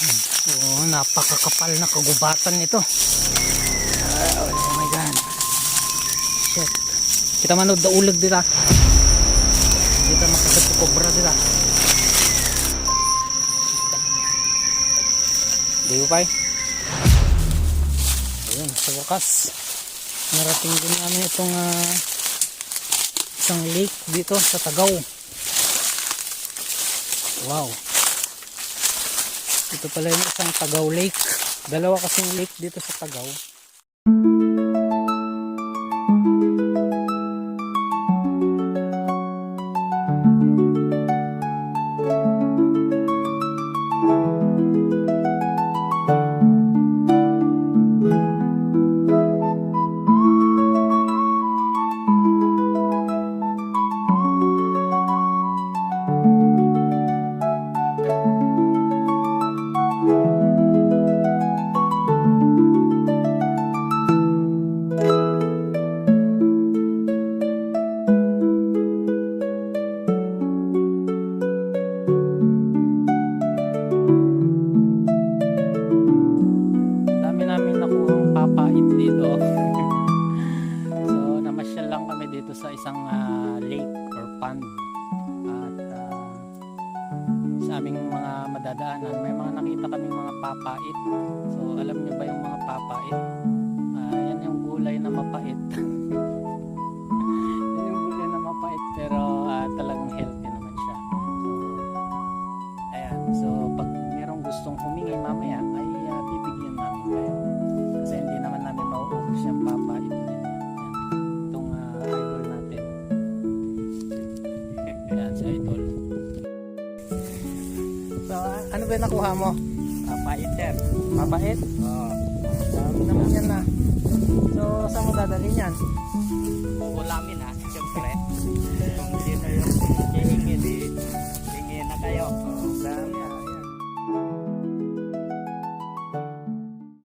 So, napakakapal na kagubatan nito. Oh my god. Shit. Kita manood da ulag dira. Kita makagat ko kobra dira. Di ba? Ayun, sa wakas narating din namin itong isang lake dito sa Tagaw. Wow. Ito pala yung isang Tagaw Lake. Dalawa kasing lake dito sa Tagaw. Sa isang lake or pond at sa aming mga madadaanan may mga nakita kaming mga papait. So alam niyo ba yung mga papait? Yan yung gulay na mapait. Yan yung gulay na mapait pero talagang healthy naman siya. So ayan, so pag merong gustong humingi mamaya ay bibigyan namin kayo kasi hindi naman namin mauubos yung papait. So, ano ba nakuha mo? Papait, sir. Papait? Oo. Dami naman yan na. So, saan mo dadalhin yan? Ulamin, ha?